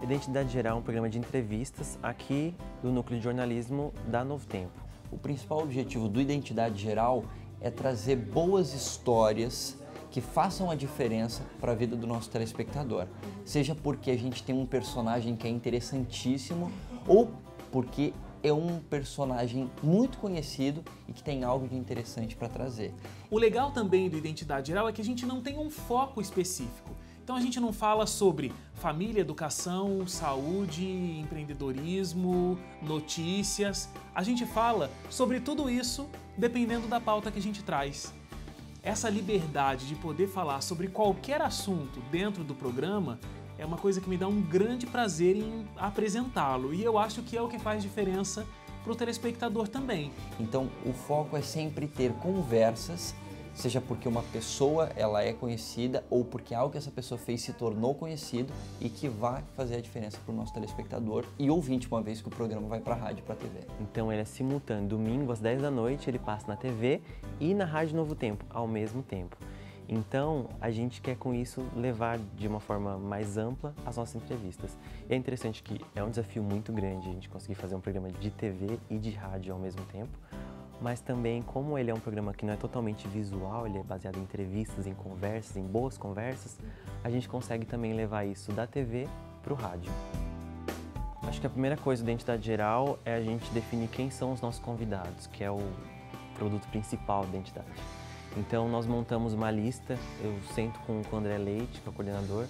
Identidade Geral é um programa de entrevistas aqui do Núcleo de Jornalismo da Novo Tempo. O principal objetivo do Identidade Geral é trazer boas histórias que façam a diferença para a vida do nosso telespectador. Seja porque a gente tem um personagem que é interessantíssimo ou porque é um personagem muito conhecido e que tem algo de interessante para trazer. O legal também do Identidade Geral é que a gente não tem um foco específico. Então a gente não fala sobre família, educação, saúde, empreendedorismo, notícias. A gente fala sobre tudo isso dependendo da pauta que a gente traz. Essa liberdade de poder falar sobre qualquer assunto dentro do programa é uma coisa que me dá um grande prazer em apresentá-lo. E eu acho que é o que faz diferença para o telespectador também. Então o foco é sempre ter conversas, seja porque uma pessoa ela é conhecida ou porque algo que essa pessoa fez se tornou conhecido e que vai fazer a diferença para o nosso telespectador e ouvinte, uma vez que o programa vai para a rádio e para a TV. Então ele é simultâneo, domingo às 10 da noite ele passa na TV e na Rádio Novo Tempo ao mesmo tempo. Então a gente quer com isso levar de uma forma mais ampla as nossas entrevistas. E é interessante que é um desafio muito grande a gente conseguir fazer um programa de TV e de rádio ao mesmo tempo. Mas também, como ele é um programa que não é totalmente visual, ele é baseado em entrevistas, em conversas, em boas conversas, a gente consegue também levar isso da TV para o rádio. Acho que a primeira coisa da Identidade Geral é a gente definir quem são os nossos convidados, que é o produto principal da identidade. Então nós montamos uma lista, eu sento com o André Leite, que é o coordenador,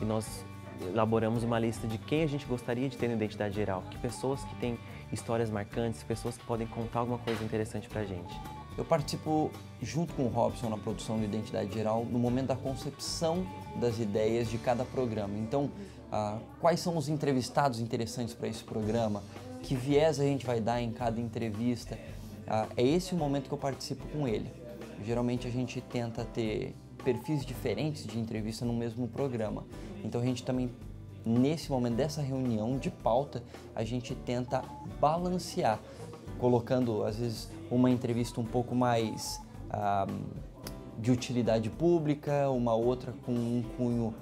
e nós elaboramos uma lista de quem a gente gostaria de ter na Identidade Geral, que pessoas que têm histórias marcantes, pessoas que podem contar alguma coisa interessante pra gente. Eu participo junto com o Robson na produção do Identidade Geral no momento da concepção das ideias de cada programa. Então, quais são os entrevistados interessantes para esse programa? Que viés a gente vai dar em cada entrevista? É esse o momento que eu participo com ele. Geralmente a gente tenta ter perfis diferentes de entrevista no mesmo programa. Então a gente também, nesse momento dessa reunião de pauta, a gente tenta balancear, colocando às vezes uma entrevista um pouco mais de utilidade pública, uma outra com um cunho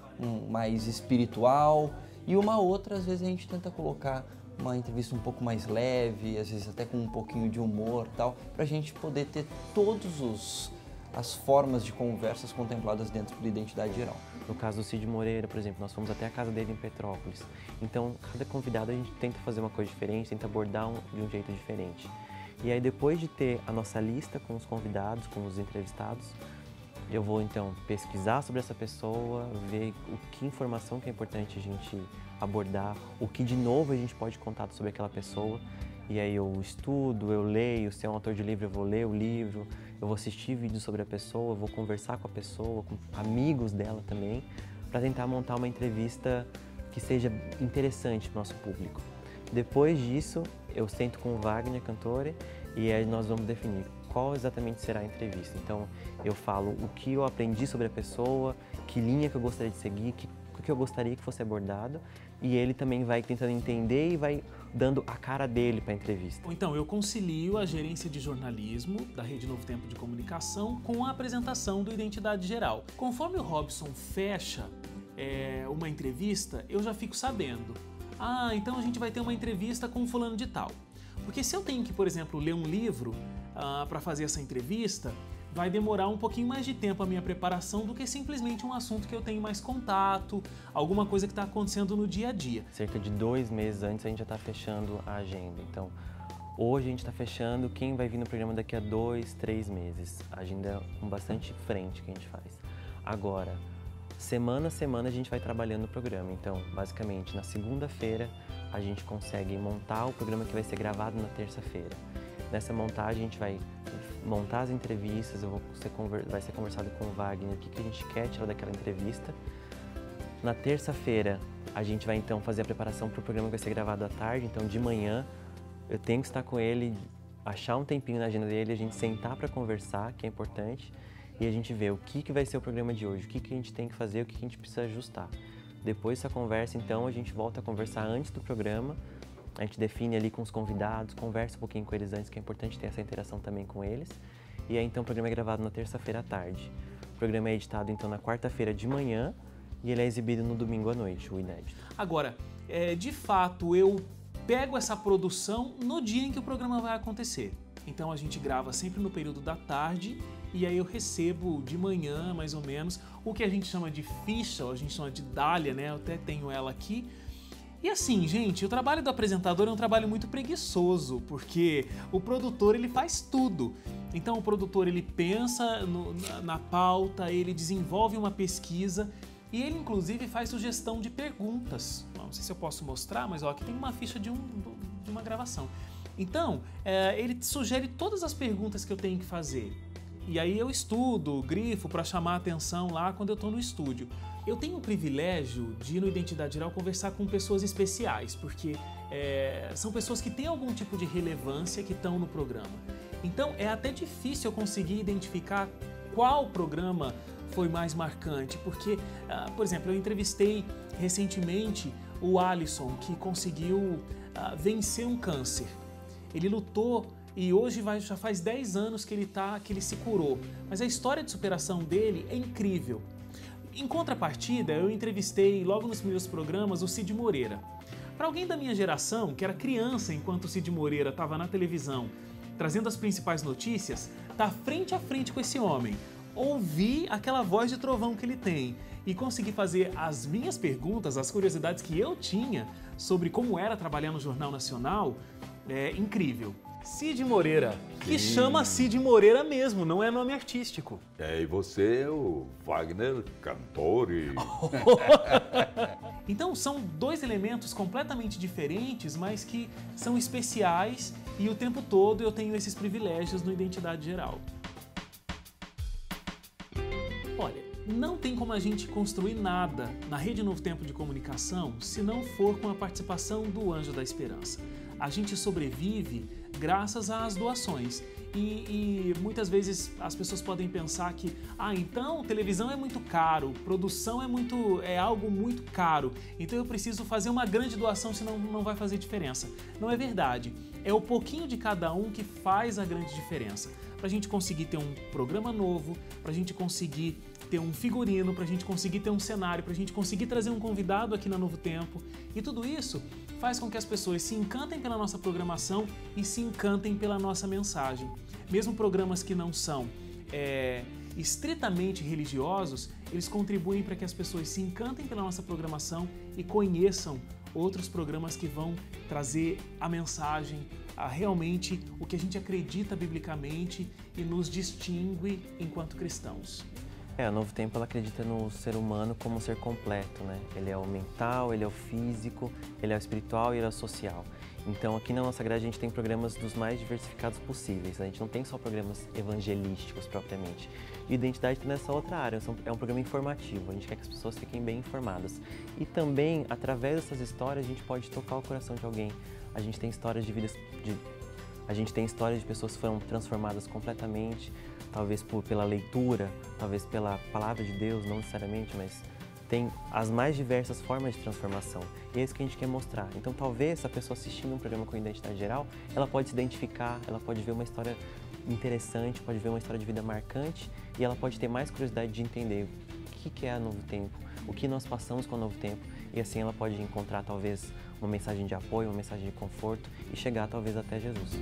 mais espiritual e uma outra às vezes a gente tenta colocar uma entrevista um pouco mais leve, às vezes até com um pouquinho de humor, tal, para a gente poder ter todos as formas de conversas contempladas dentro da Identidade Geral. No caso do Cid Moreira, por exemplo, nós fomos até a casa dele em Petrópolis. Então, cada convidado a gente tenta fazer uma coisa diferente, tenta abordar de um jeito diferente. E aí, depois de ter a nossa lista com os convidados, com os entrevistados, eu vou então pesquisar sobre essa pessoa, ver que informação que é importante a gente abordar, o que de novo a gente pode contar sobre aquela pessoa. E aí eu estudo, eu leio, se é um autor de livro eu vou ler o livro, eu vou assistir vídeos sobre a pessoa, eu vou conversar com a pessoa, com amigos dela também, para tentar montar uma entrevista que seja interessante para o nosso público. Depois disso, eu sento com o Wagner, cantor, e aí nós vamos definir qual exatamente será a entrevista. Então, eu falo o que eu aprendi sobre a pessoa, que linha que eu gostaria de seguir, o que eu gostaria que fosse abordado, e ele também vai tentando entender e vai dando a cara dele para a entrevista. Então, eu concilio a gerência de jornalismo da Rede Novo Tempo de Comunicação com a apresentação do Identidade Geral. Conforme o Robson fecha uma entrevista, eu já fico sabendo. Então a gente vai ter uma entrevista com fulano de tal. Porque se eu tenho que, por exemplo, ler um livro para fazer essa entrevista, vai demorar um pouquinho mais de tempo a minha preparação do que simplesmente um assunto que eu tenho mais contato, alguma coisa que está acontecendo no dia a dia. Cerca de 2 meses antes a gente já está fechando a agenda. Então, hoje a gente está fechando quem vai vir no programa daqui a 2, 3 meses. A agenda é com bastante frente que a gente faz. Agora, semana a semana a gente vai trabalhando no programa. Então, basicamente, na segunda-feira a gente consegue montar o programa que vai ser gravado na terça-feira. Nessa montagem a gente vai montar as entrevistas, vai ser conversado com o Wagner, o que a gente quer tirar daquela entrevista. Na terça-feira a gente vai então fazer a preparação para o programa que vai ser gravado à tarde, então de manhã eu tenho que estar com ele, achar um tempinho na agenda dele, a gente sentar para conversar, que é importante, e a gente ver o que vai ser o programa de hoje, o que a gente tem que fazer, o que a gente precisa ajustar. Depois dessa conversa, então, a gente volta a conversar antes do programa, a gente define ali com os convidados, conversa um pouquinho com eles antes, que é importante ter essa interação também com eles. E aí, então, o programa é gravado na terça-feira à tarde. O programa é editado, então, na quarta-feira de manhã e ele é exibido no domingo à noite, o inédito. Agora, de fato, eu pego essa produção no dia em que o programa vai acontecer. Então a gente grava sempre no período da tarde e aí eu recebo de manhã, mais ou menos, o que a gente chama de ficha, ou a gente chama de dália, né? Eu até tenho ela aqui. E assim, gente, o trabalho do apresentador é um trabalho muito preguiçoso, porque o produtor, ele faz tudo. Então o produtor, ele pensa na pauta, ele desenvolve uma pesquisa e ele, inclusive, faz sugestão de perguntas. Não sei se eu posso mostrar, mas ó, aqui tem uma ficha de uma gravação. Então, ele sugere todas as perguntas que eu tenho que fazer. E aí eu estudo, grifo para chamar a atenção lá quando eu estou no estúdio. Eu tenho o privilégio de ir no Identidade Geral conversar com pessoas especiais, porque são pessoas que têm algum tipo de relevância que estão no programa. Então é até difícil eu conseguir identificar qual programa foi mais marcante, porque, por exemplo, eu entrevistei recentemente o Alisson, que conseguiu vencer um câncer. Ele lutou e hoje já faz 10 anos que ele se curou. Mas a história de superação dele é incrível. Em contrapartida, eu entrevistei logo nos primeiros programas o Cid Moreira. Para alguém da minha geração, que era criança enquanto o Cid Moreira estava na televisão, trazendo as principais notícias, tá frente a frente com esse homem. Ouvir aquela voz de trovão que ele tem e conseguir fazer as minhas perguntas, as curiosidades que eu tinha sobre como era trabalhar no Jornal Nacional, é incrível. Cid Moreira, que chama Cid Moreira mesmo, não é nome artístico. E você é o Wagner, cantor e... Então são dois elementos completamente diferentes, mas que são especiais e o tempo todo eu tenho esses privilégios no Identidade Geral. Olha, não tem como a gente construir nada na Rede Novo Tempo de Comunicação se não for com a participação do Anjo da Esperança. A gente sobrevive graças às doações e muitas vezes as pessoas podem pensar que então televisão é muito caro, produção é algo muito caro, então eu preciso fazer uma grande doação, senão não vai fazer diferença. Não é verdade, é o pouquinho de cada um que faz a grande diferença. Para a gente conseguir ter um programa novo, para a gente conseguir ter um figurino, para a gente conseguir ter um cenário, para a gente conseguir trazer um convidado aqui na Novo Tempo. E tudo isso faz com que as pessoas se encantem pela nossa programação e se encantem pela nossa mensagem. Mesmo programas que não são estritamente religiosos, eles contribuem para que as pessoas se encantem pela nossa programação e conheçam outros programas que vão trazer a mensagem, realmente o que a gente acredita biblicamente e nos distingue enquanto cristãos. A Novo Tempo ela acredita no ser humano como um ser completo, né? Ele é o mental, ele é o físico, ele é o espiritual e ele é o social. Então aqui na nossa grade a gente tem programas dos mais diversificados possíveis, né? A gente não tem só programas evangelísticos propriamente. E Identidade está nessa outra área, é um programa informativo, a gente quer que as pessoas fiquem bem informadas. E também, através dessas histórias, a gente pode tocar o coração de alguém. A gente tem histórias de vidas, a gente tem histórias de pessoas que foram transformadas completamente, talvez pela leitura, talvez pela palavra de Deus, não necessariamente, mas tem as mais diversas formas de transformação. E é isso que a gente quer mostrar. Então talvez a pessoa assistindo um programa com Identidade Geral, ela pode se identificar, ela pode ver uma história interessante, pode ver uma história de vida marcante e ela pode ter mais curiosidade de entender o que é a Novo Tempo, o que nós passamos com a Novo Tempo e assim ela pode encontrar talvez uma mensagem de apoio, uma mensagem de conforto e chegar talvez até Jesus.